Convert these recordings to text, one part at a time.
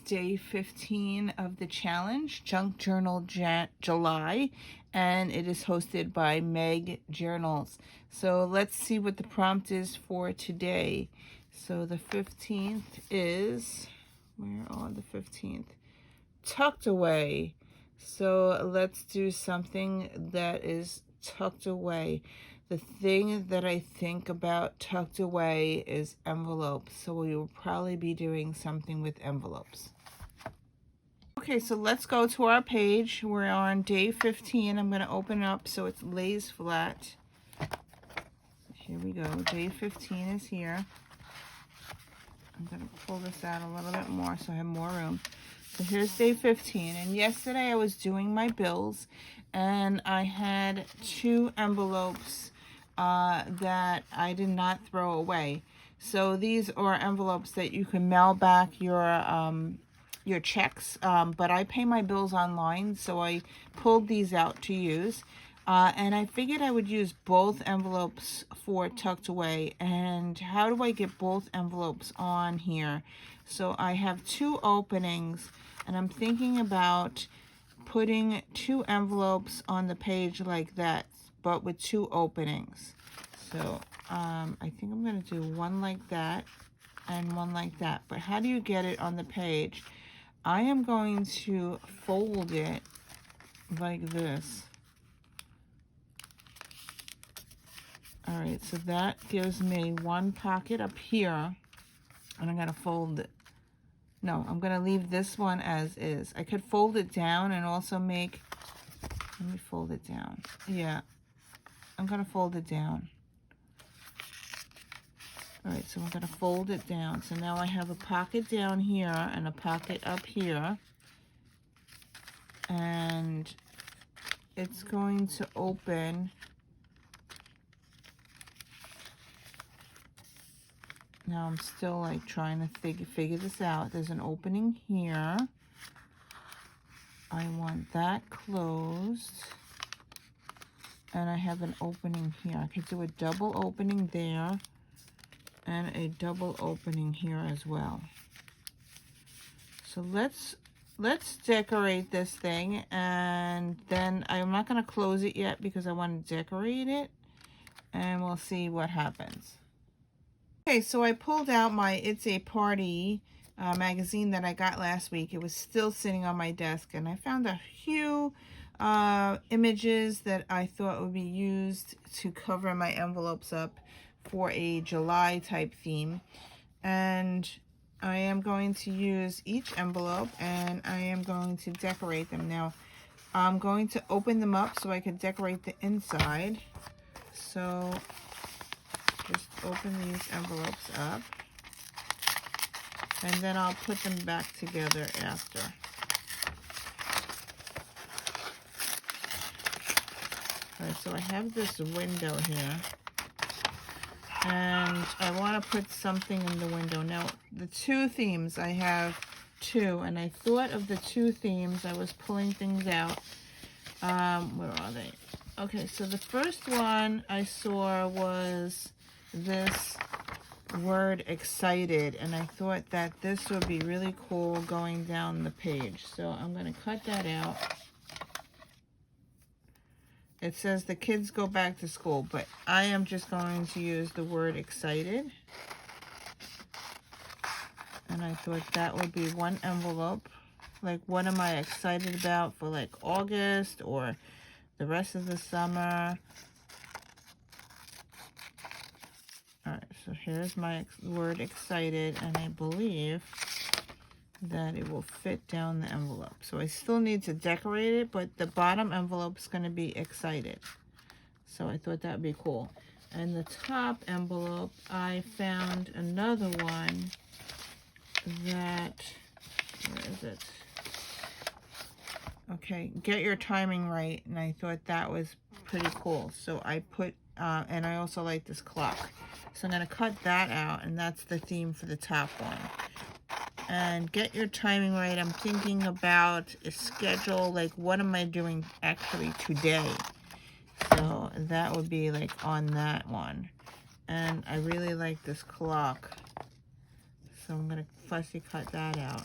day 15 of the challenge, Junk Journal July, and it is hosted by Meg Journals. So let's see what the prompt is for today. So the 15th is, where on the 15th? Tucked away. So let's do something that is tucked away. The thing that I think about tucked away is envelopes. So we will probably be doing something with envelopes. Okay, so let's go to our page. We're on day 15. I'm going to open up so it lays flat. Here we go. Day 15 is here. I'm going to pull this out a little bit more so I have more room. So here's day 15. And yesterday I was doing my bills and I had 2 envelopes that I did not throw away. So these are envelopes that you can mail back your checks, but I pay my bills online, so I pulled these out to use. And I figured I would use both envelopes for tucked away. And how do I get both envelopes on here? So I have 2 openings, and I'm thinking about putting 2 envelopes on the page like that, but with 2 openings. So I think I'm going to do one like that and one like that. But how do you get it on the page? I am going to fold it like this. All right, so that gives me one pocket up here, and I'm going to fold it. No, I'm going to leave this one as is. I could fold it down and also make, let me fold it down. Yeah, I'm going to fold it down. All right, so I'm going to fold it down. So now I have a pocket down here and a pocket up here. And it's going to open. Now I'm still like trying to figure this out. There's an opening here. I want that closed. And I have an opening here. I could do a double opening there and a double opening here as well. So let's decorate this thing, and then I'm not going to close it yet because I want to decorate it, and we'll see what happens. Okay, so I pulled out my It's a Party magazine that I got last week. It was still sitting on my desk, and I found a few images that I thought would be used to cover my envelopes up for a July type theme. And I am going to use each envelope and I am going to decorate them. Now I'm going to open them up so I can decorate the inside. So just open these envelopes up, and then I'll put them back together after. All right, so I have this window here, and I want to put something in the window. Now, the 2 themes, I have 2, and I thought of the 2 themes. I was pulling things out. Where are they? Okay, so the first one I saw was this word excited, and I thought that this would be really cool going down the page. So I'm going to cut that out. It says the kids go back to school, but I am just going to use the word excited. And I thought that would be one envelope. Like, what am I excited about for like August or the rest of the summer? All right, so here's my word excited, and I believe that it will fit down the envelope. So I still need to decorate it, but the bottom envelope is going to be excited. So I thought that would be cool. And the top envelope, I found another one that, where is it? Okay, get your timing right, and I thought that was pretty cool. So I put, and I also like this clock. So I'm going to cut that out, and that's the theme for the top one. And get your timing right. I'm thinking about a schedule, like what am I doing actually today? So that would be like on that one. And I really like this clock. So I'm going to fussy cut that out.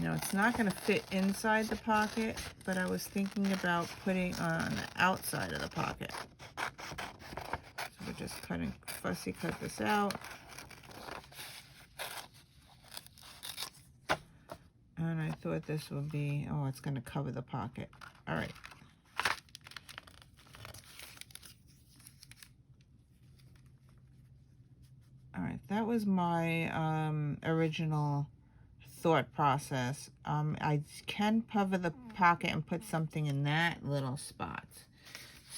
Now it's not going to fit inside the pocket, but I was thinking about putting on the outside of the pocket. So we're just fussy cut this out. And I thought this would be, oh, it's going to cover the pocket. All right. All right, that was my original thought process. I can cover the pocket and put something in that little spot.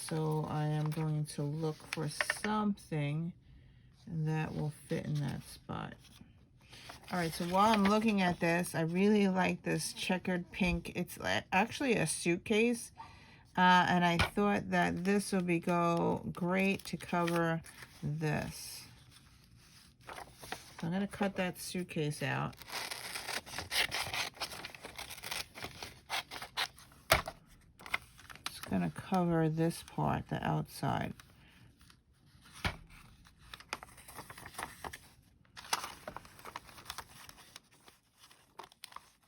So I am going to look for something that will fit in that spot. All right, so while I'm looking at this, I really like this checkered pink. It's actually a suitcase, and I thought that this would go great to cover this. So I'm going to cut that suitcase out. It's going to cover this part, the outside.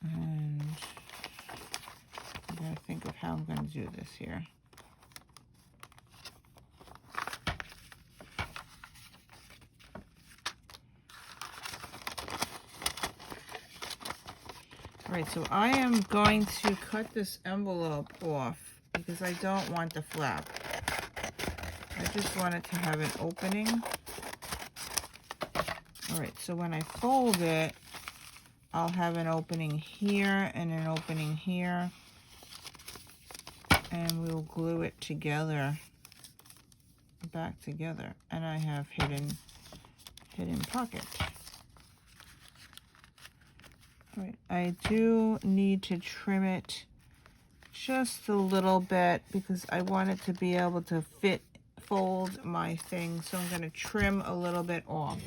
And I gotta think of how I'm going to do this here. All right, so I am going to cut this envelope off because I don't want the flap. I just want it to have an opening. All right, so when I fold it, I'll have an opening here and an opening here. And we'll glue it together, back together. And I have hidden pocket. All right, I do need to trim it just a little bit because I want it to be able to fold my thing. So I'm going to trim a little bit off.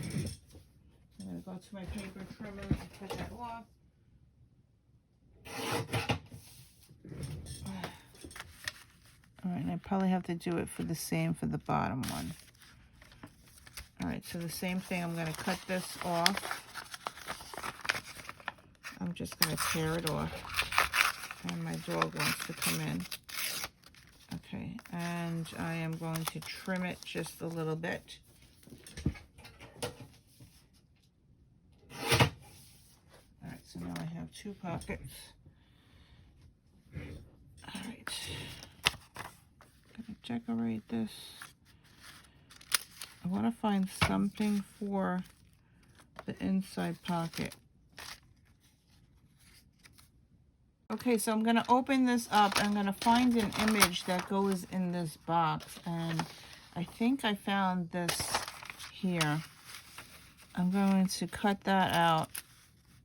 I'm going to go to my paper trimmer and cut that off. All right, and I probably have to do it for the same for the bottom one. All right, so the same thing, I'm going to cut this off. I'm just going to tear it off. And my dog wants to come in. Okay, and I am going to trim it just a little bit. All right, so now I have two pockets. All right. Gonna decorate this. I want to find something for the inside pocket. Okay, so I'm going to open this up. I'm going to find an image that goes in this box. And I think I found this here. I'm going to cut that out.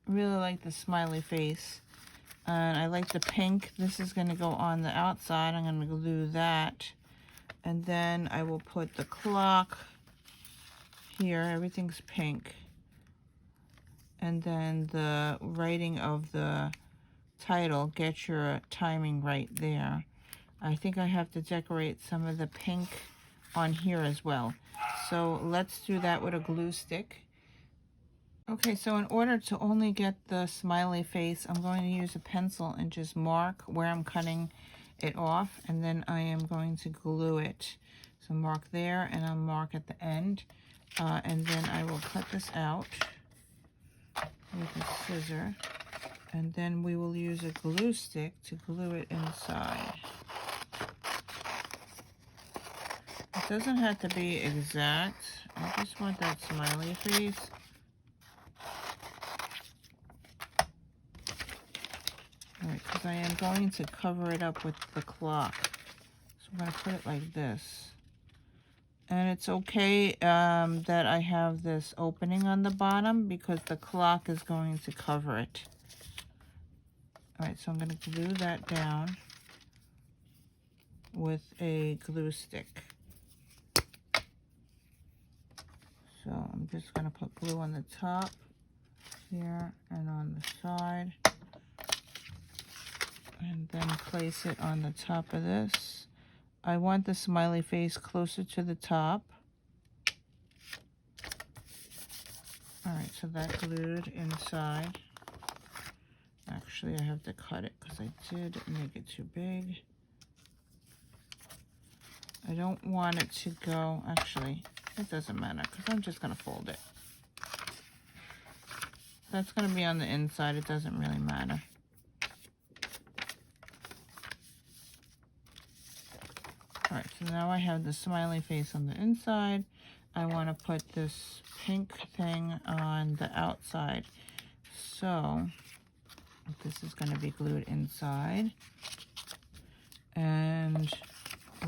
Really like the smiley face. And I like the pink. This is going to go on the outside. I'm going to glue that. And then I will put the clock here. Everything's pink. And then the writing of the title, get your timing right there. I think I have to decorate some of the pink on here as well. So let's do that with a glue stick. Okay, so in order to only get the smiley face, I'm going to use a pencil and just mark where I'm cutting it off, and then I am going to glue it. So mark there, and I'll mark at the end, and then I will cut this out with a scissor. And then we will use a glue stick to glue it inside. It doesn't have to be exact. I just want that smiley face. Alright, because I am going to cover it up with the clock. So I'm going to put it like this. And it's okay that I have this opening on the bottom because the clock is going to cover it. Alright, so I'm going to glue that down with a glue stick. So I'm just going to put glue on the top here and on the side. And then place it on the top of this. I want the smiley face closer to the top. Alright, so that glued inside. Actually, I have to cut it because I did make it too big. I don't want it to go, actually, it doesn't matter because I'm just going to fold it. That's going to be on the inside. It doesn't really matter. All right, so now I have the smiley face on the inside. I want to put this pink thing on the outside. So this is going to be glued inside. And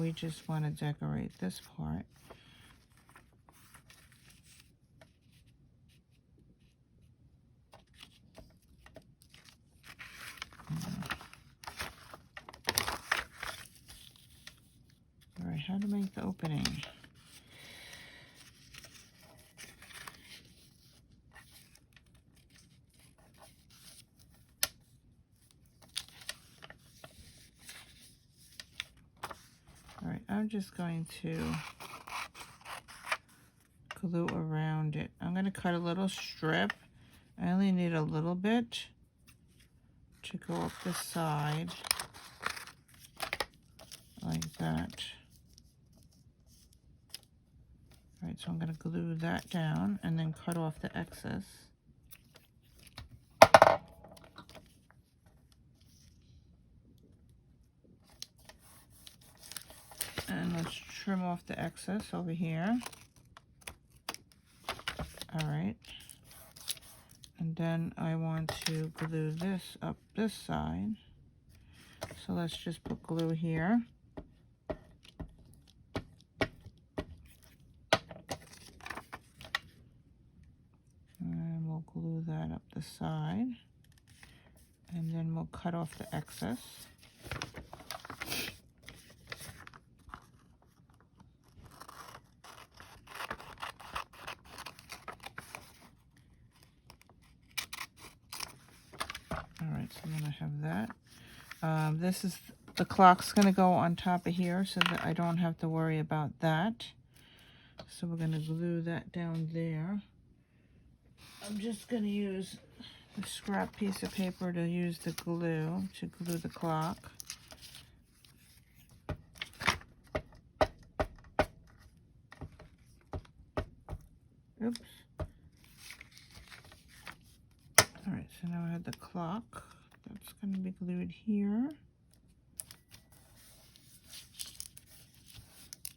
we just want to decorate this part. All right, how to make the opening. All right, I'm just going to glue around it. I'm going to cut a little strip. I only need a little bit to go up the side like that. All right, so I'm going to glue that down and then cut off the excess. And let's trim off the excess over here. All right. And then I want to glue this up this side. So let's just put glue here. And we'll glue that up the side. And then we'll cut off the excess. All right, so then I have that. This is, the clock's going to go on top of here so that I don't have to worry about that. So we're going to glue that down there. I'm just going to use a scrap piece of paper to use the glue to glue the clock. Oops. All right, so now I have the clock. That's going to be glued here.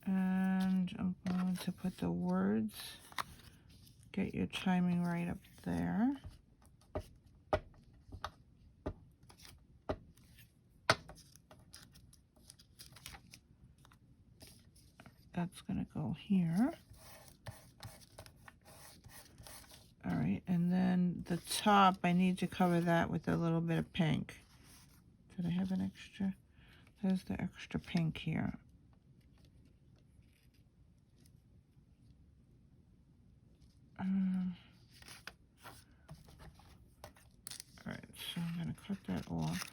And I'm going to put the words, get your timing right up there. That's going to go here. All right, and then the top, I need to cover that with a little bit of pink. Did I have an extra? There's the extra pink here. All right, so I'm going to cut that off.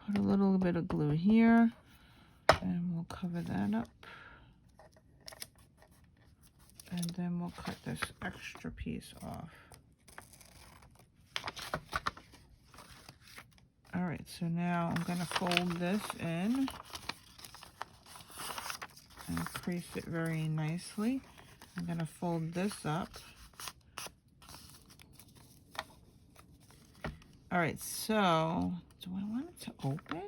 Put a little bit of glue here, and we'll cover that up. And then we'll cut this extra piece off. All right, so now I'm going to fold this in and crease it very nicely. I'm going to fold this up. All right, so do I want it to open?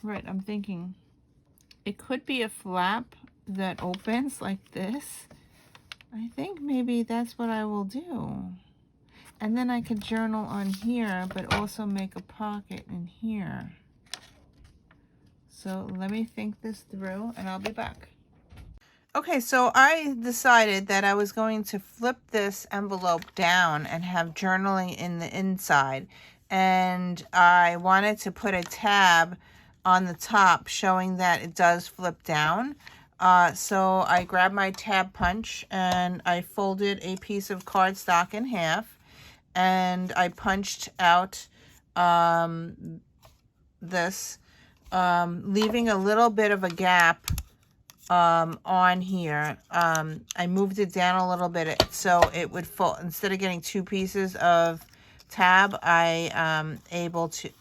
Right, I'm thinking it could be a flap that opens like this. I think maybe that's what I will do. And then I could journal on here, but also make a pocket in here. So let me think this through and I'll be back. Okay, so I decided that I was going to flip this envelope down and have journaling in the inside. And I wanted to put a tab on the top showing that it does flip down. So I grabbed my tab punch and I folded a piece of cardstock in half. And I punched out this, leaving a little bit of a gap on here. I moved it down a little bit so it would fold. Instead of getting two pieces of tab, I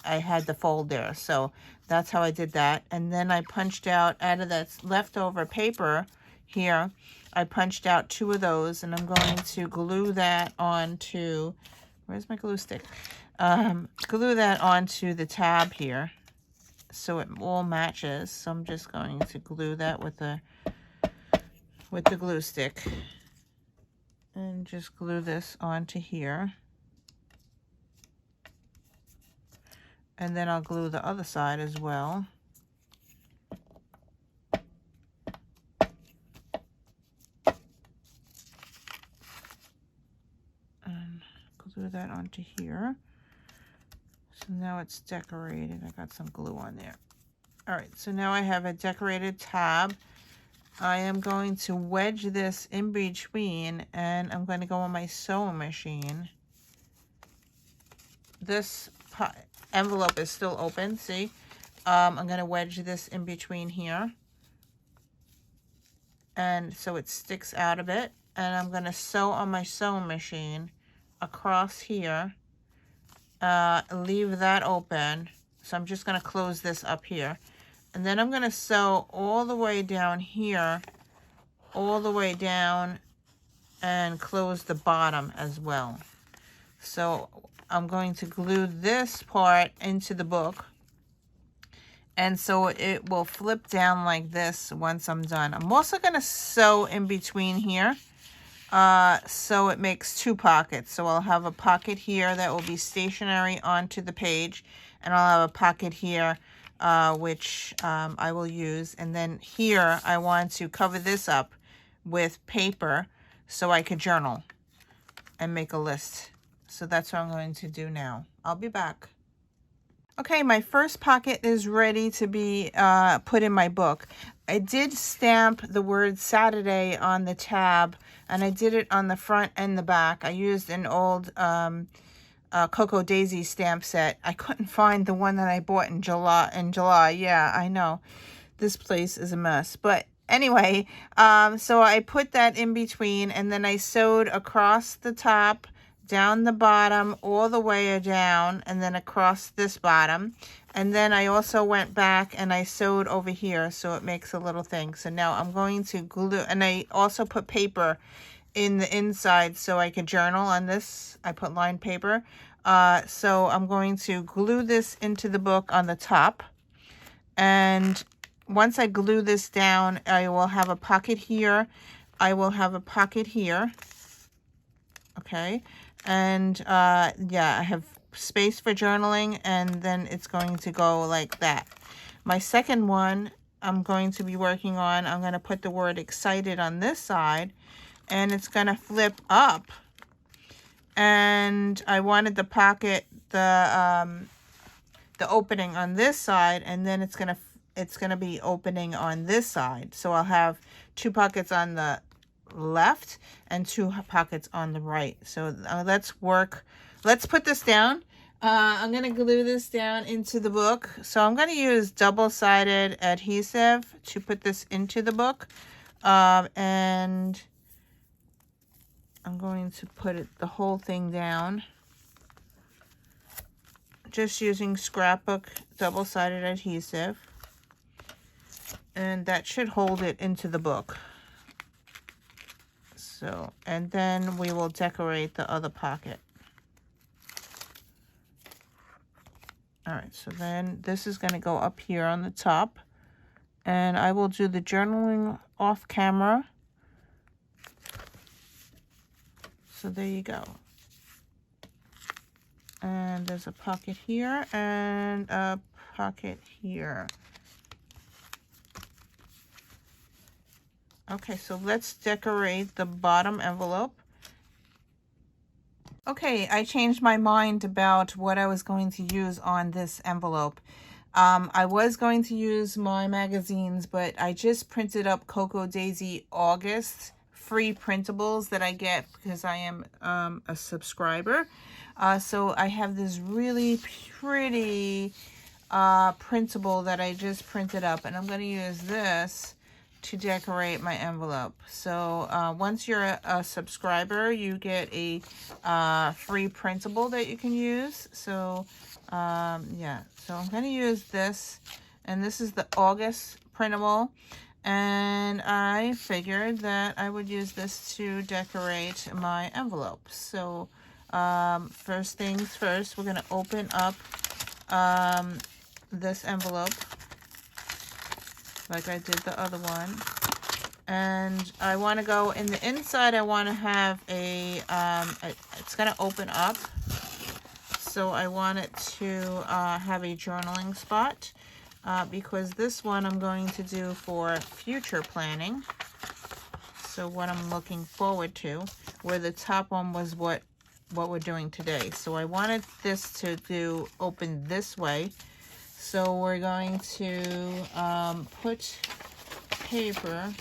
had the fold there. So that's how I did that. And then I punched out of that leftover paper here, I punched out two of those, and I'm going to glue that onto, where's my glue stick? Glue that onto the tab here so it all matches. So I'm just going to glue that with the glue stick and just glue this onto here. And then I'll glue the other side as well. And glue that onto here. So now it's decorated. I got some glue on there. All right, so now I have a decorated tab. I am going to wedge this in between, and I'm going to go on my sewing machine. This envelope is still open, see? I'm going to wedge this in between here. And so it sticks out a bit. And I'm going to sew on my sewing machine across here. Leave that open. So I'm just going to close this up here. And then I'm going to sew all the way down here, all the way down, and close the bottom as well. So I'm going to glue this part into the book. And so it will flip down like this once I'm done. I'm also going to sew in between here. So it makes two pockets. So I'll have a pocket here that will be stationary onto the page. And I'll have a pocket here, which I will use. And then here I want to cover this up with paper so I could journal and make a list. So that's what I'm going to do now. I'll be back. Okay, my first pocket is ready to be put in my book. I did stamp the word Saturday on the tab, and I did it on the front and the back. I used an old Cocoa Daisy stamp set. I couldn't find the one that I bought in July. Yeah, I know. This place is a mess. But anyway, so I put that in between, and then I sewed across the top, down the bottom, all the way down, and then across this bottom. And then I also went back and I sewed over here so it makes a little thing. So now I'm going to glue, and I also put paper in the inside so I could journal on this. I put lined paper. So I'm going to glue this into the book on the top. And once I glue this down, I will have a pocket here. I will have a pocket here. Okay. And yeah, I have space for journaling, and then it's going to go like that. My second one I'm going to be working on, I'm going to put the word excited on this side, and it's going to flip up. And I wanted the pocket, the opening on this side, and then it's going to be opening on this side. So I'll have two pockets on the left and two pockets on the right. So let's put this down. I'm going to glue this down into the book. So I'm going to use double-sided adhesive to put this into the book. And I'm going to put the whole thing down. Just using scrapbook double-sided adhesive. And that should hold it into the book. So, and then we will decorate the other pocket. All right, so then this is going to go up here on the top. And I will do the journaling off camera. So there you go. And there's a pocket here and a pocket here. Okay, so let's decorate the bottom envelope. Okay, I changed my mind about what I was going to use on this envelope. I was going to use my magazines, but I just printed up Cocoa Daisy August free printables that I get because I am a subscriber. So I have this really pretty printable that I just printed up, and I'm going to use this to decorate my envelope. So once you're a subscriber, you get a free printable that you can use. So yeah, so I'm going to use this, and this is the August printable, and I figured that I would use this to decorate my envelope. So first things first, we're going to open up this envelope like I did the other one, and I want to go in the inside. I want to have it's going to open up, so I want it to have a journaling spot, because this one I'm going to do for future planning, so what I'm looking forward to, where the top one was what we're doing today. So I wanted this to open this way. So we're going to put paper,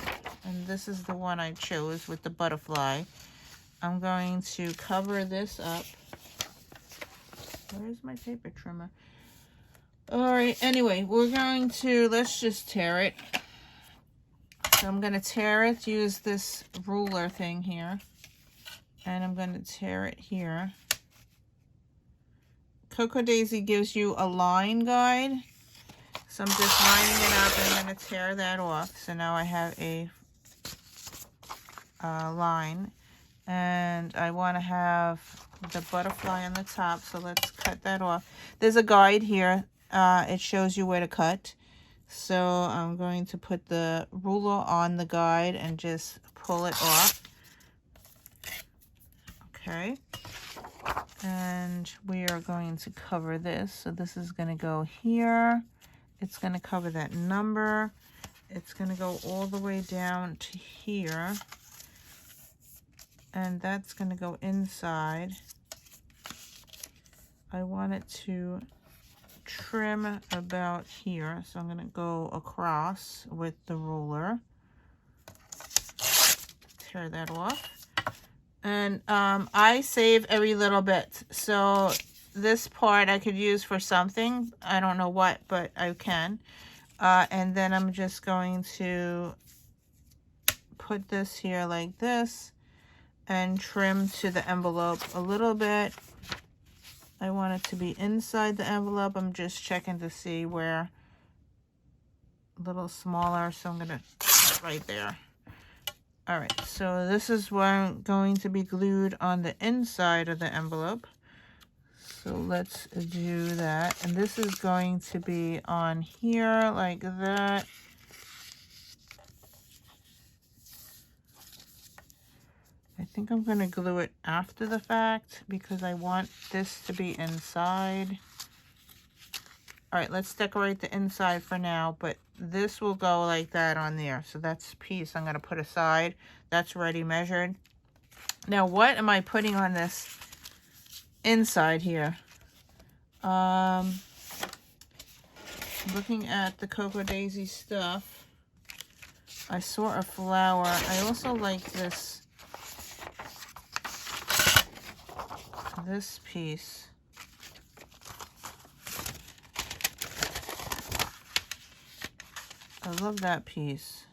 and this is the one I chose with the butterfly. I'm going to cover this up. Where's my paper trimmer? Alright, anyway, let's just tear it. So I'm going to tear it, use this ruler thing here, and I'm going to tear it here. Cocoa Daisy gives you a line guide, so I'm just lining it up, and I'm going to tear that off. So now I have a line, and I want to have the butterfly on the top, so let's cut that off. There's a guide here. It shows you where to cut. So I'm going to put the ruler on the guide and just pull it off. Okay. And we are going to cover this. So this is going to go here. It's going to cover that number. It's going to go all the way down to here. And that's going to go inside. I want it to trim about here. So I'm going to go across with the ruler. Tear that off. And I save every little bit. So this part I could use for something. I don't know what, but I can. And then I'm just going to put this here like this and trim to the envelope a little bit. I want it to be inside the envelope. I'm just checking to see where a little smaller. So I'm going to put it right there. All right, so this is where I'm going to be glued on the inside of the envelope. So let's do that. And this is going to be on here like that. I think I'm going to glue it after the fact because I want this to be inside. All right, let's decorate the inside for now, but this will go like that on there. So that's a piece I'm going to put aside. That's already measured. Now, what am I putting on this inside here? Looking at the Cocoa Daisy stuff, I saw a flower. I also like this piece. I love that piece.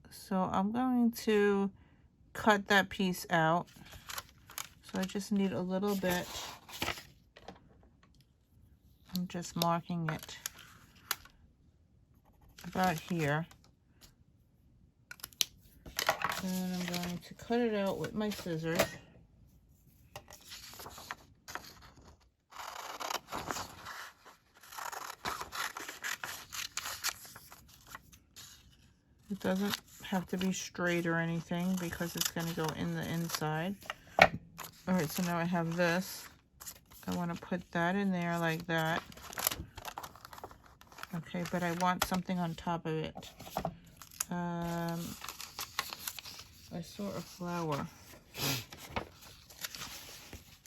So I'm going to cut that piece out. So I just need a little bit. I'm just marking it about here. And I'm going to cut it out with my scissors. It doesn't have to be straight or anything because it's going to go in the inside. All right, so now I have this. I want to put that in there like that. Okay, but I want something on top of it. I saw a flower.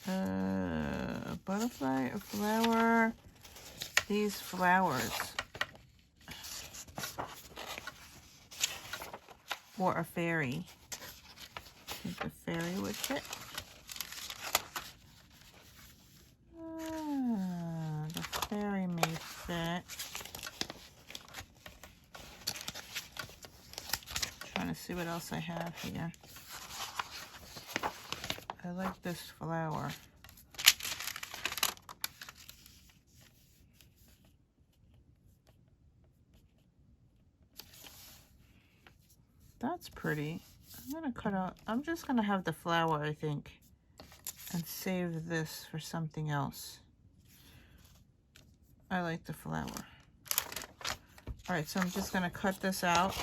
A butterfly, a flower. These flowers. Or a fairy. I think the fairy would fit. The fairy may fit. see what else I have here. I like this flower. That's pretty. I'm gonna cut out, I'm just gonna have the flower, I think, and save this for something else. I like the flower. All right, so I'm just gonna cut this out.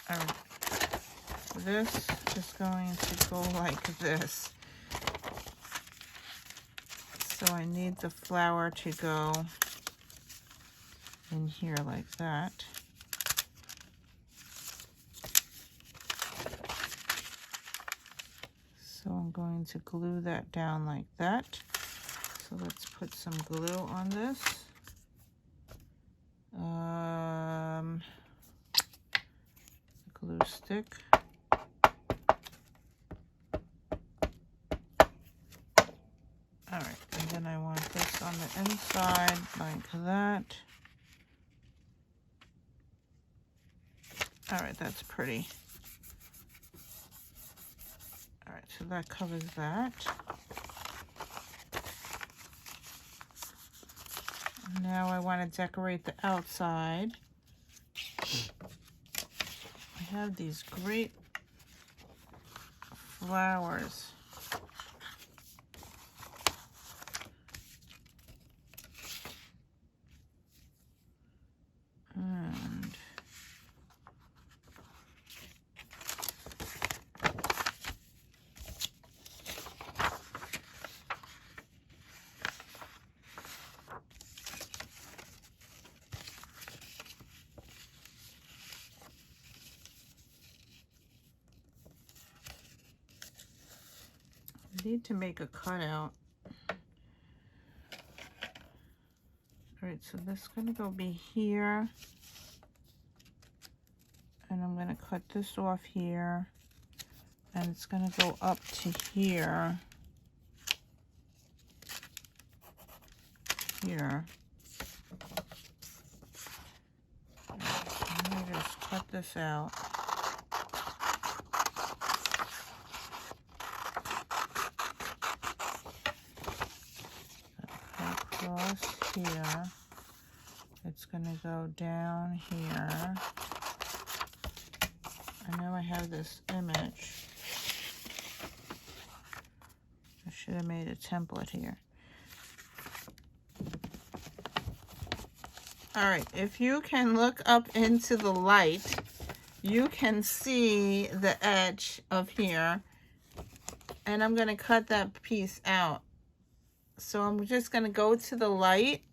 All right, this is going to go like this. So I need the flower to go in here like that. So I'm going to glue that down like that. So let's put some glue on this. Glue stick. All right, and then I want this on the inside like that. All right, that's pretty. All right, so that covers that. Now I want to decorate the outside. I have these great flowers. And I need to make a cutout. All right, so this is gonna go be here. And I'm gonna cut this off here. And it's gonna go up to here. Here. Let me just cut this out. Across here. It's gonna go down here. I know I have this image. I should have made a template here. All right, if you can look up into the light, you can see the edge of here. And I'm gonna cut that piece out. So I'm just gonna go to the light,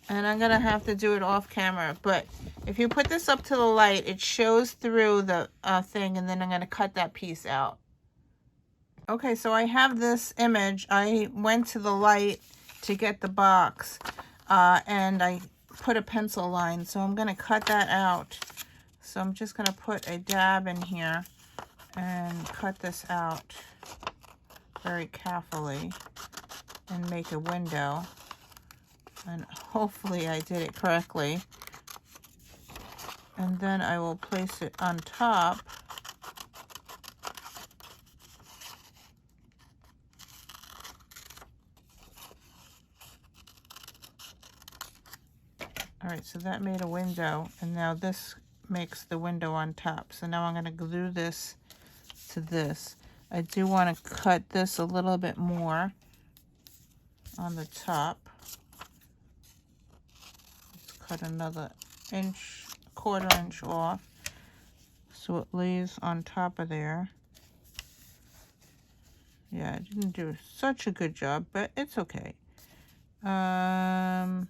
and I'm gonna have to do it off camera. But if you put this up to the light, it shows through the thing, and then I'm gonna cut that piece out. Okay, so I have this image. I went to the light to get the box, and I put a pencil line, so I'm gonna cut that out. So I'm just gonna put a dab in here and cut this out very carefully and make a window. And hopefully I did it correctly. And then I will place it on top. All right, so that made a window, and now this makes the window on top. So now I'm going to glue this to this. I do want to cut this a little bit more on the top. Let's cut another inch, quarter inch off, so it lays on top of there. Yeah, I didn't do such a good job, but it's okay. Yeah,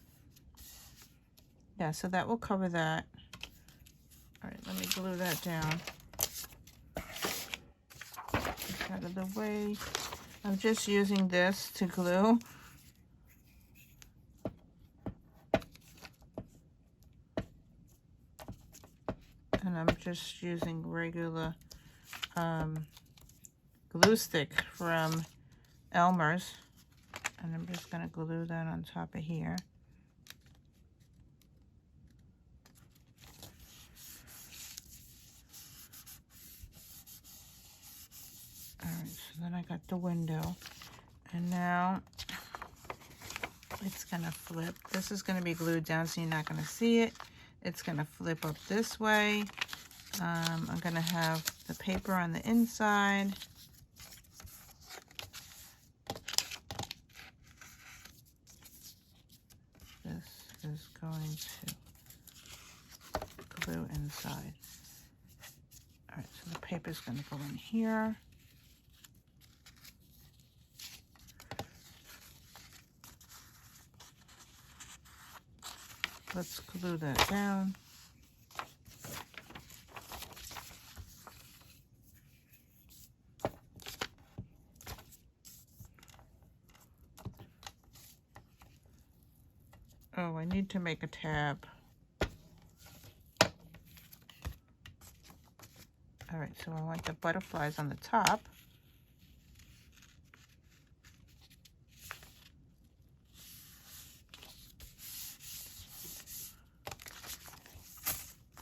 so that will cover that. All right, let me glue that down. Out of the way. I'm just using this to glue. And I'm just using regular glue stick from Elmer's. And I'm just going to glue that on top of here. then I got the window. And now it's gonna flip. This is gonna be glued down so you're not gonna see it. It's gonna flip up this way. I'm gonna have the paper on the inside. This is going to glue inside. All right, so the paper's gonna go in here. Let's glue that down. Oh, I need to make a tab. All right, so I want the butterflies on the top.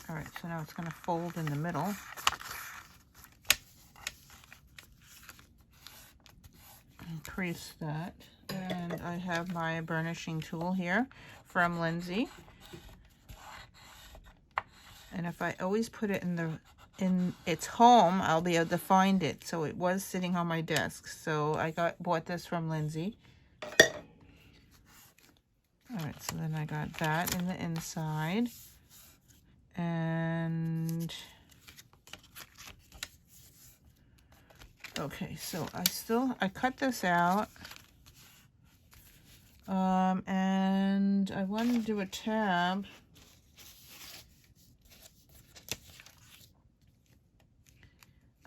All right, so now it's going to fold in the middle. Increase that. And I have my burnishing tool here from Lindsay. And if I always put it in its home, I'll be able to find it. So it was sitting on my desk. So I bought this from Lindsay. All right, so then I got that in the inside. And okay, so I cut this out. And I want to do a tab.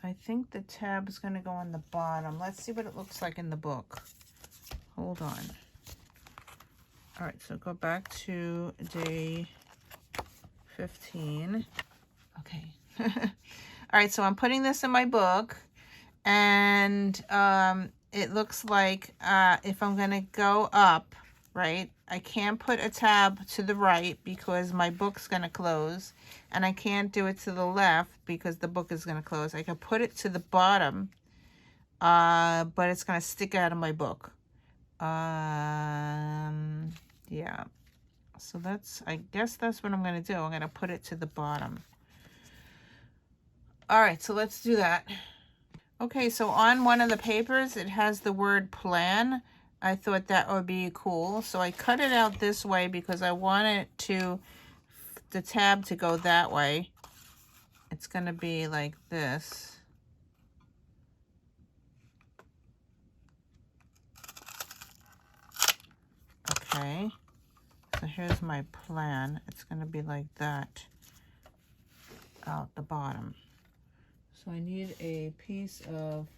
I think the tab is going to go on the bottom. Let's see what it looks like in the book. Hold on. All right, so go back to day 15. Okay. All right, so I'm putting this in my book, and it looks like if I'm going to go up, right, I can't put a tab to the right because my book's going to close, and I can't do it to the left because the book is going to close. I can put it to the bottom, but it's going to stick out of my book. Yeah. So I guess that's what I'm going to do. I'm going to put it to the bottom. All right, so let's do that. Okay, so on one of the papers, it has the word plan. I thought that would be cool. So I cut it out this way because I want the tab to go that way. It's going to be like this. Okay. So here's my plan. It's going to be like that out the bottom. So I need a piece of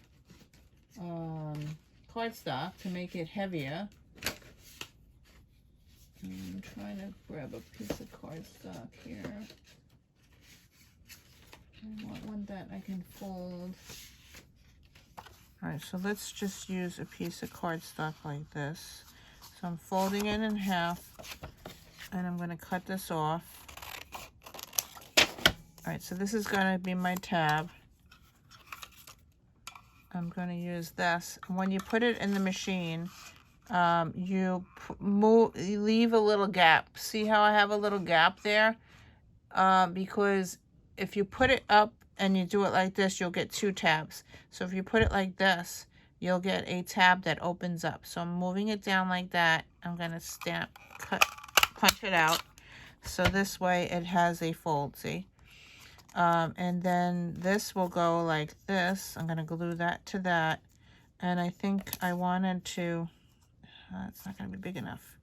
cardstock to make it heavier. I'm trying to grab a piece of cardstock here. I want one that I can fold. All right, so let's just use a piece of cardstock like this. So I'm folding it in half, and I'm going to cut this off. All right, so this is going to be my tab. I'm going to use this. When you put it in the machine, you leave a little gap. See how I have a little gap there? Because if you put it up and you do it like this, you'll get two tabs. So if you put it like this, you'll get a tab that opens up. So I'm moving it down like that. I'm going to punch it out. So this way it has a fold, see? And then this will go like this. I'm going to glue that to that. And I think I wanted to, it's not going to be big enough.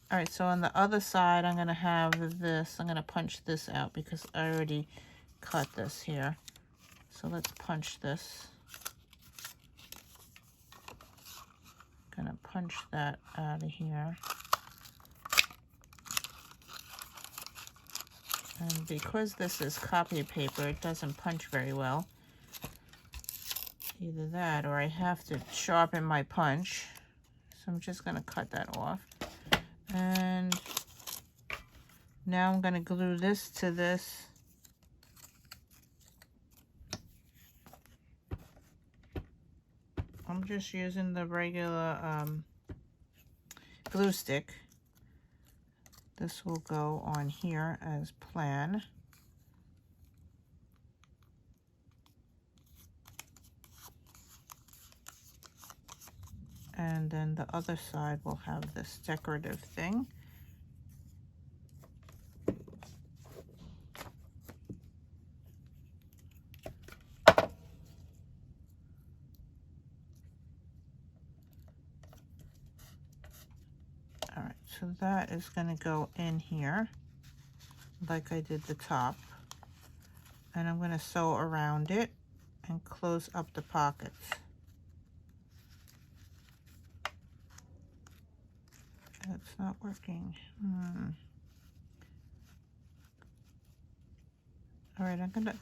All right, so on the other side, I'm going to have this. I'm going to punch this out because I already cut this here. So let's punch this. Going to punch that out of here. And because this is copy paper, it doesn't punch very well. Either that or I have to sharpen my punch. So I'm just going to cut that off. And now I'm going to glue this to this. I'm just using the regular glue stick. This will go on here as planned. And then the other side will have this decorative thing. Alright, so that is going to go in here like I did the top. And I'm going to sew around it and close up the pockets. It's not working. All right, I'm gonna,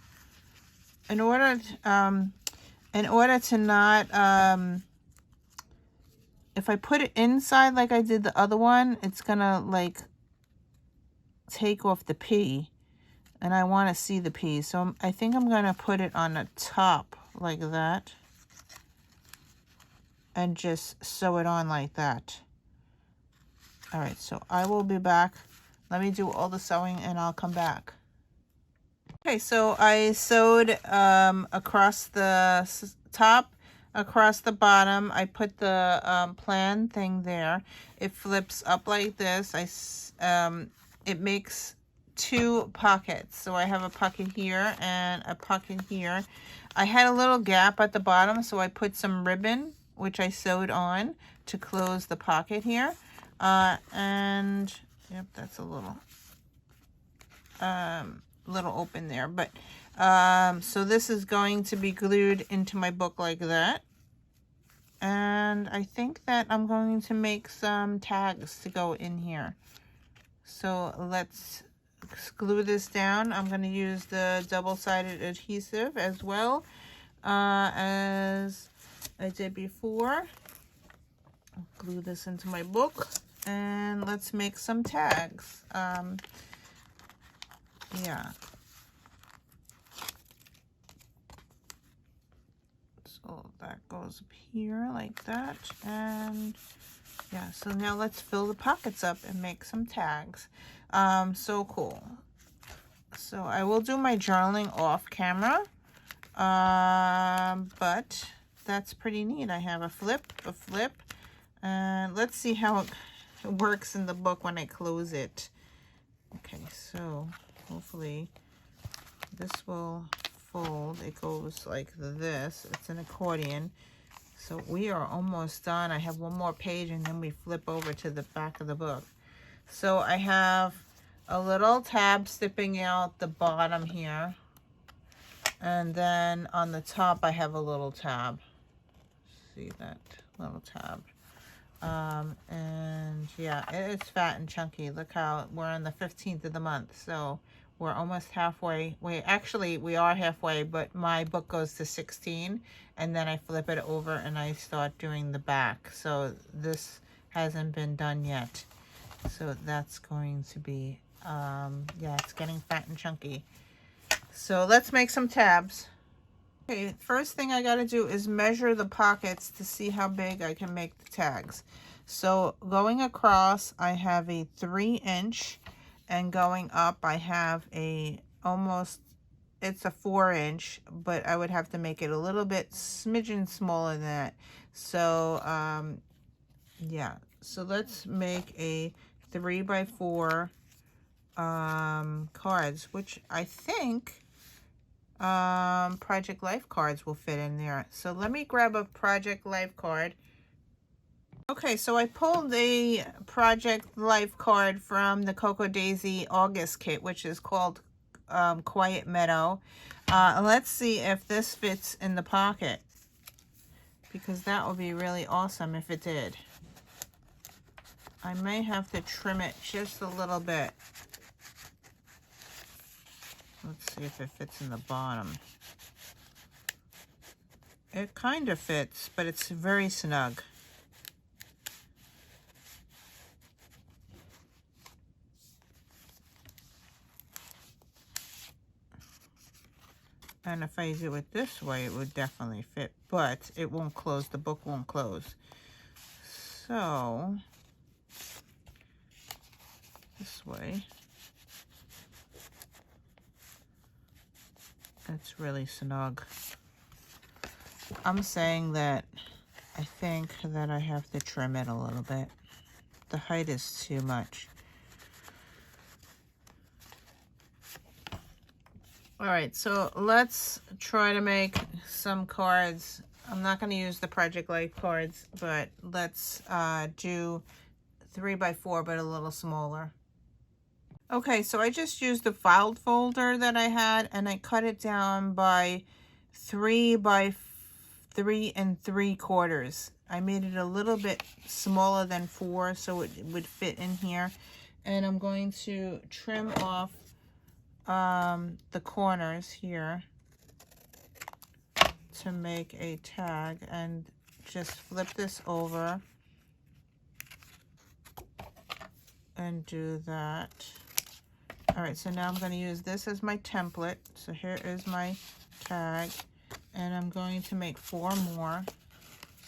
in order to not, if I put it inside like I did the other one, it's gonna like take off the P, and I want to see the P. So I think I'm gonna put it on the top like that, and just sew it on like that. All right, so I will be back. Let me do all the sewing and I'll come back. Okay, so I sewed across the top, across the bottom. I put the plan thing there. It flips up like this. It makes 2 pockets. So I have a pocket here and a pocket here. I had a little gap at the bottom, so I put some ribbon, which I sewed on to close the pocket here. And yep, that's a little open there, but so this is going to be glued into my book like that. And I think that I'm going to make some tags to go in here. So let's glue this down. I'm going to use the double-sided adhesive as well as I did before. I'll glue this into my book. And let's make some tags. Yeah. So that goes up here like that. And yeah, so now let's fill the pockets up and make some tags. So cool. So I will do my journaling off camera. But that's pretty neat. I have a flip, and let's see how it works in the book when I close it. Okay, so hopefully this will fold. It goes like this. It's an accordion. So we are almost done. I have one more page and then we flip over to the back of the book. So I have a little tab sticking out the bottom here. And then on the top I have a little tab. See that little tab? And yeah, it's fat and chunky. Look how we're on the 15th of the month, so we're almost halfway. We are halfway, but my book goes to 16, and then I flip it over and I start doing the back. So this hasn't been done yet, so that's going to be yeah, it's getting fat and chunky. So let's make some tabs. Okay, first thing I gotta do is measure the pockets to see how big I can make the tags. So going across, I have a 3-inch, and going up, I have it's a 4-inch, but I would have to make it a little bit smidgen smaller than that. So, yeah, so let's make a 3x4 cards, which I think Project Life cards will fit in there. So let me grab a Project Life card. Okay, so I pulled the Project Life card from the Cocoa Daisy August kit, which is called Quiet Meadow. Let's see if this fits in the pocket, because that would be really awesome if it did. I may have to trim it just a little bit. Let's see if it fits in the bottom. It kind of fits, but it's very snug. And if I do it this way, it would definitely fit, but it won't close. The book won't close. So this way, it's really snug. I'm saying that I think that I have to trim it a little bit. The height is too much. All right, so let's try to make some cards. I'm not going to use the Project Life cards, but let's do 3x4, but a little smaller. Okay, so I just used the filed folder that I had, and I cut it down by 3 by 3 3/4. I made it a little bit smaller than 4, so it would fit in here. And I'm going to trim off the corners here to make a tag, and just flip this over and do that. All right, so now I'm going to use this as my template. So here is my tag, and I'm going to make 4 more.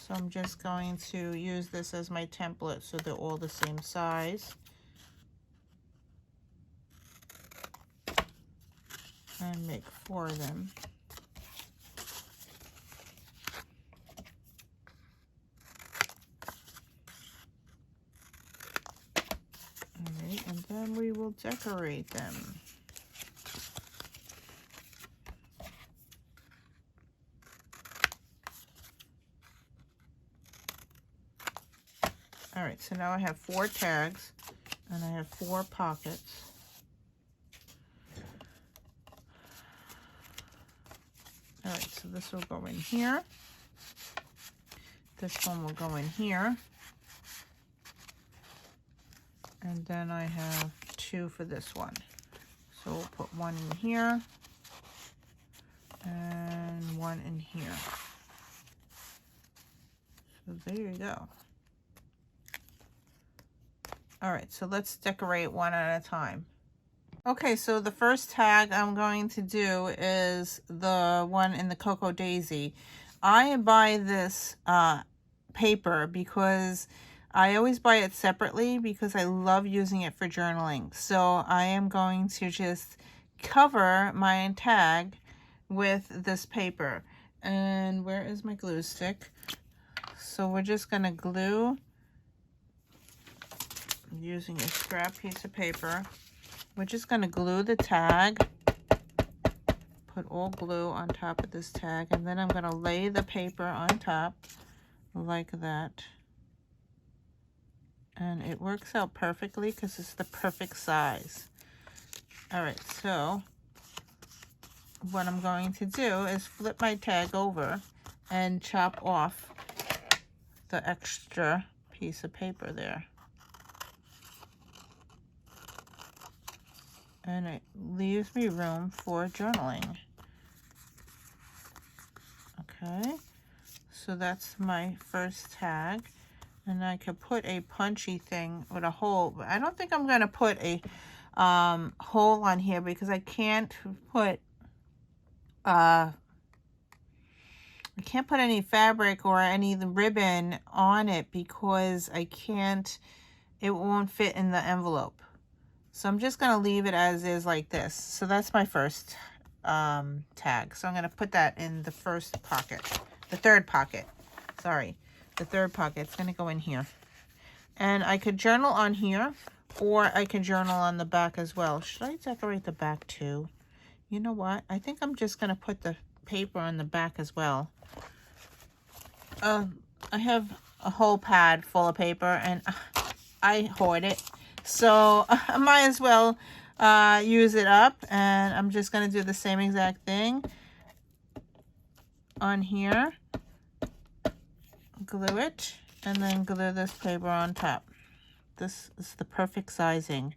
So I'm just going to use this as my template so they're all the same size. And make 4 of them. All right, and then we will decorate them. All right, so now I have 4 tags, and I have 4 pockets. All right, so this will go in here. This one will go in here. And then I have 2 for this one. So we'll put 1 in here and 1 in here. So there you go. All right, so let's decorate one at a time. Okay, so the first tag I'm going to do is the one in the Cocoa Daisy. I buy this paper because I always buy it separately because I love using it for journaling. So I am going to just cover my tag with this paper. And where is my glue stick? So we're just going to glue using a scrap piece of paper. We're just going to glue the tag, put all glue on top of this tag, and then I'm going to lay the paper on top like that. And it works out perfectly because it's the perfect size. All right, so what I'm going to do is flip my tag over and chop off the extra piece of paper there. And it leaves me room for journaling. Okay, so that's my first tag. And I could put a punchy thing with a hole, but I don't think I'm going to put a hole on here because I can't put any fabric or any ribbon on it because it won't fit in the envelope. So I'm just going to leave it as is like this. So that's my first tag. So I'm going to put that in the first pocket. The third pocket. Sorry. The third pocket. It's going to go in here. And I could journal on here, or I could journal on the back as well. Should I decorate the back too? You know what? I think I'm just going to put the paper on the back as well. I have a whole pad full of paper, and I hoard it. So I might as well use it up, and I'm just going to do the same exact thing on here. Glue it, and then glue this paper on top. This is the perfect sizing.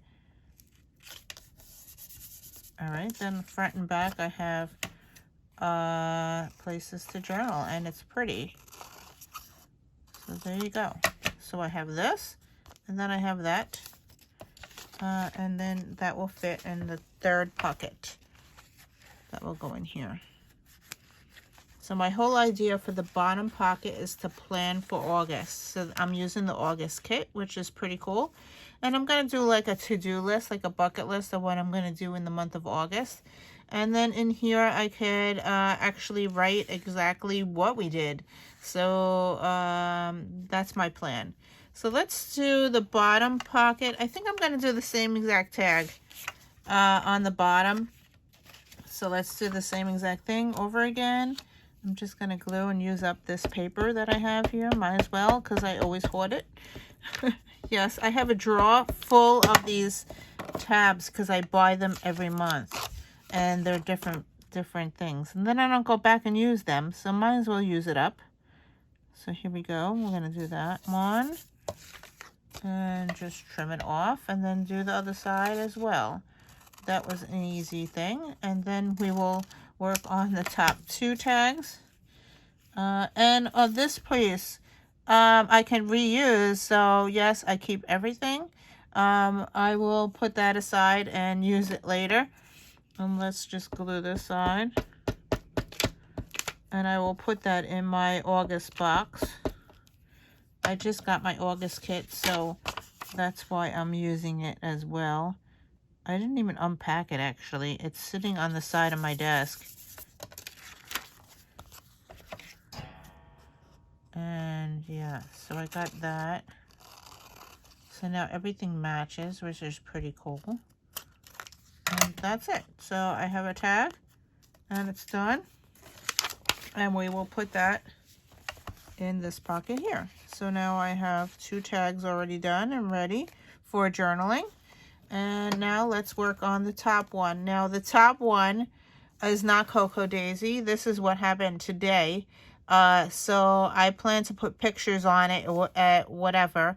All right, then front and back I have places to journal, and it's pretty. So there you go. So I have this, and then I have that. And then that will fit in the third pocket. That will go in here. So my whole idea for the bottom pocket is to plan for August. So I'm using the August kit, which is pretty cool. And I'm going to do like a to-do list, like a bucket list of what I'm going to do in the month of August. And then in here, I could actually write exactly what we did. So that's my plan. So let's do the bottom pocket. I think I'm going to do the same exact tag on the bottom. So let's do the same exact thing over again. I'm just going to glue and use up this paper that I have here. Might as well, because I always hoard it. Yes, I have a drawer full of these tabs because I buy them every month. And they're different things. And then I don't go back and use them, so might as well use it up. So here we go. We're going to do that one. And just trim it off. And then do the other side as well. That was an easy thing. And then we will work on the top 2 tags. And on this piece, I can reuse. So yes, I keep everything. I will put that aside and use it later. And let's just glue this side. And I will put that in my August box. I just got my August kit, so that's why I'm using it as well. I didn't even unpack it, actually. It's sitting on the side of my desk. And yeah, so I got that. So now everything matches, which is pretty cool. And that's it. So I have a tag, and it's done. And we will put that in this pocket here. So now I have 2 tags already done and ready for journaling. And now let's work on the top one. Now the top one is not Cocoa Daisy. This is what happened today. So I plan to put pictures on it, whatever.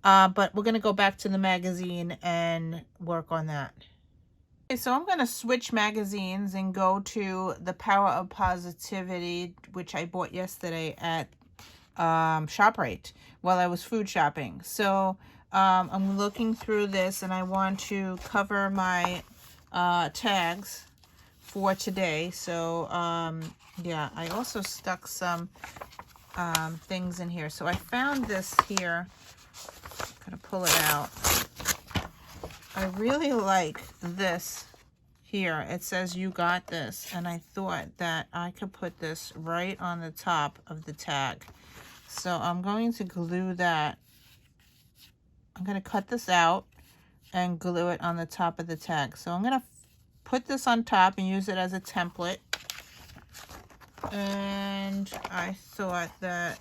But we're going to go back to the magazine and work on that. Okay, so I'm going to switch magazines and go to The Power of Positivity, which I bought yesterday at ShopRite while I was food shopping. So I'm looking through this, and I want to cover my tags for today. So yeah, I also stuck some things in here. So I found this here. I'm gonna pull it out. I really like this here. It says "You got this," and I thought that I could put this right on the top of the tag. So I'm going to glue that. I'm going to cut this out and glue it on the top of the tag. So I'm going to put this on top and use it as a template. And I thought that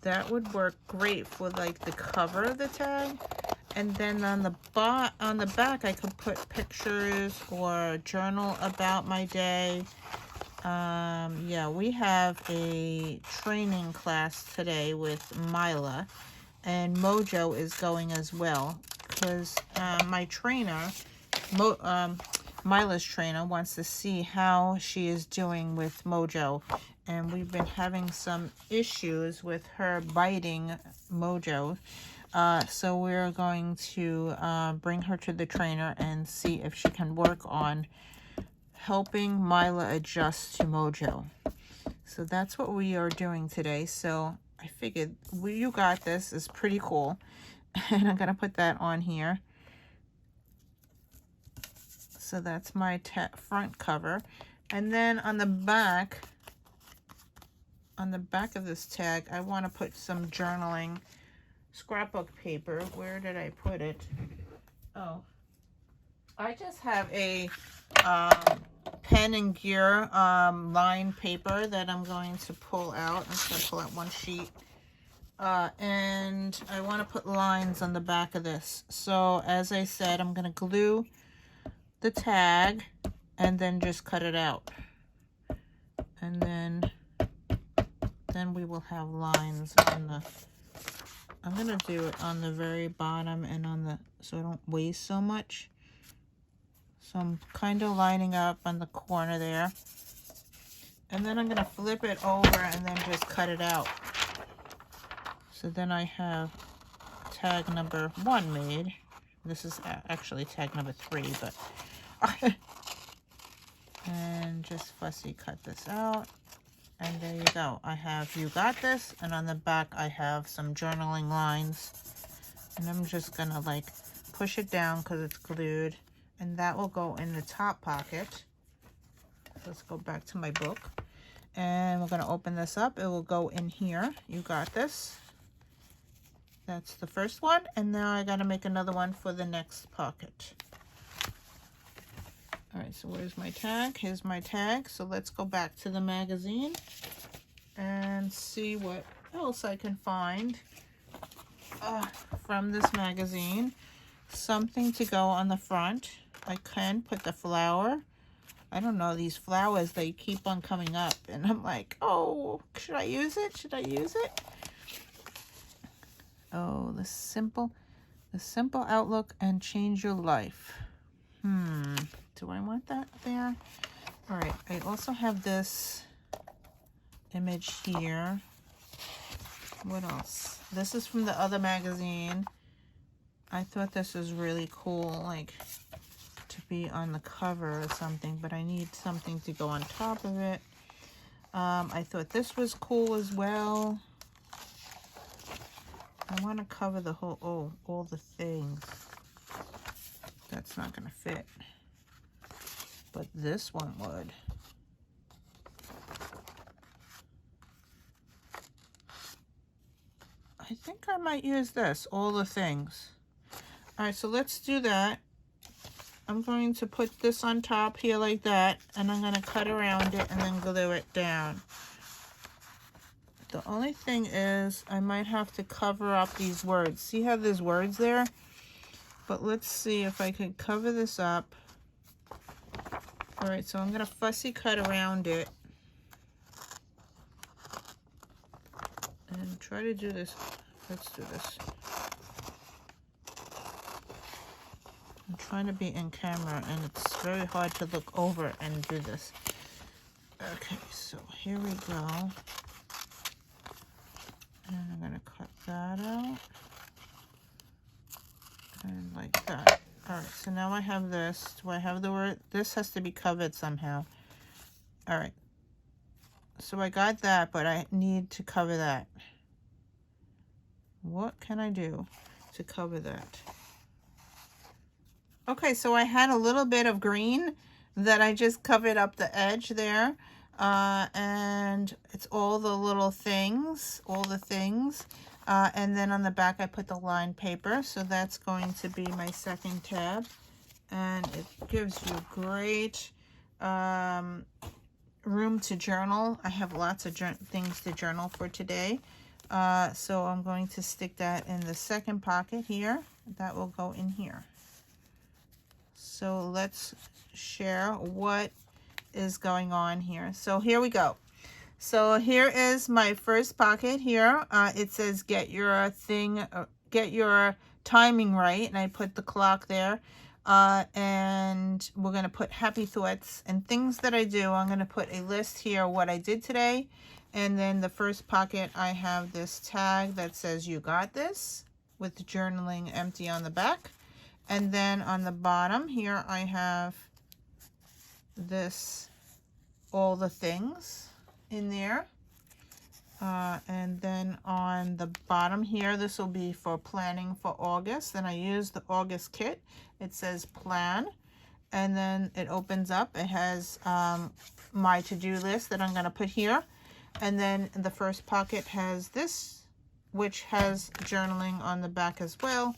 that would work great for like the cover of the tag. And then on the back, I could put pictures or journal about my day. Yeah, we have a training class today with Mila, and Mojo is going as well, because my trainer, Mila's trainer, wants to see how she is doing with Mojo. And we've been having some issues with her biting Mojo. So we're going to bring her to the trainer and see if she can work on helping Mila adjust to Mojo. So that's what we are doing today. So I figured You Got This is pretty cool. And I'm going to put that on here. So that's my front cover. And then on the back of this tag, I want to put some journaling scrapbook paper. Where did I put it? Oh, I just have a pen and gear lined paper that I'm going to pull out. I'm just going to pull out one sheet. And I want to put lines on the back of this. So as I said, I'm going to glue the tag and then just cut it out. And then we will have lines on the, I'm going to do it on the very bottom and on the, so I don't waste so much. So I'm kind of lining up on the corner there. And then I'm going to flip it over and then just cut it out. So then I have tag number 1 made. This is actually tag number 3, but and just fussy cut this out. And there you go. I have You Got This, and on the back I have some journaling lines. And I'm just gonna like push it down because it's glued, and that will go in the top pocket. Let's go back to my book, and we're gonna open this up. It will go in here. You got this. That's the first one, and now I gotta make another one for the next pocket. All right, so where's my tag? Here's my tag. So let's go back to the magazine and see what else I can find from this magazine. Something to go on the front. I can put the flower. I don't know, these flowers, they keep on coming up, and I'm like, oh, should I use it? Should I use it? Oh, the simple outlook and change your life. Do I want that there? All right, I also have this image here. What else? This is from the other magazine. I thought this was really cool, like to be on the cover or something, but I need something to go on top of it. I thought this was cool as well. I want to cover the whole, all the things. That's not going to fit. But this one would. I think I might use this, all the things. All right, so let's do that. I'm going to put this on top here like that, and I'm going to cut around it and then glue it down. The only thing is I might have to cover up these words. See how there's words there? But let's see if I could cover this up. All right, so I'm going to fussy cut around it and try to do this. Let's do this. I'm trying to be in camera, and it's very hard to look over and do this. Okay, so here we go. And I'm going to cut that out. And like that. All right, so now I have this. Do I have the word? This has to be covered somehow. All right. So I got that, but I need to cover that. What can I do to cover that? Okay, so I had a little bit of green that I just covered up the edge there. And it's all the little things, and then on the back I put the lined paper, so that's going to be my second tab, and it gives you great room to journal. I have lots of things to journal for today, so I'm going to stick that in the second pocket here. That will go in here. So let's share what is going on here. So here we go. So here is my first pocket here. It says get your timing right, and I put the clock there. And we're going to put happy thoughts and things that I do. I'm going to put a list here what I did today. And then the first pocket, I have this tag that says you got this, with the journaling empty on the back. And then on the bottom here I have this, all the things in there. And then on the bottom here, this will be for planning for August. Then I use the August kit. It says plan, and then it opens up. It has my to-do list that I'm going to put here. And then the first pocket has this, which has journaling on the back as well.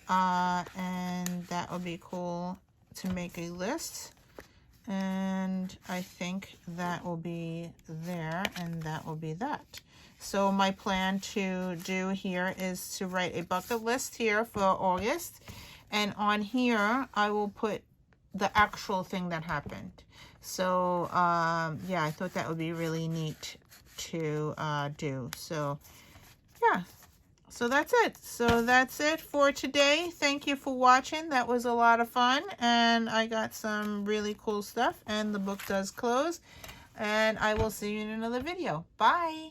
And that would be cool to make a list. And I think that will be there, and that will be that. So my plan to do here is to write a bucket list here for August, and on here I will put the actual thing that happened. So yeah, I thought that would be really neat to do. So yeah, so that's it. So that's it for today. Thank you for watching. That was a lot of fun, and I got some really cool stuff, and the book does close, and I will see you in another video. Bye.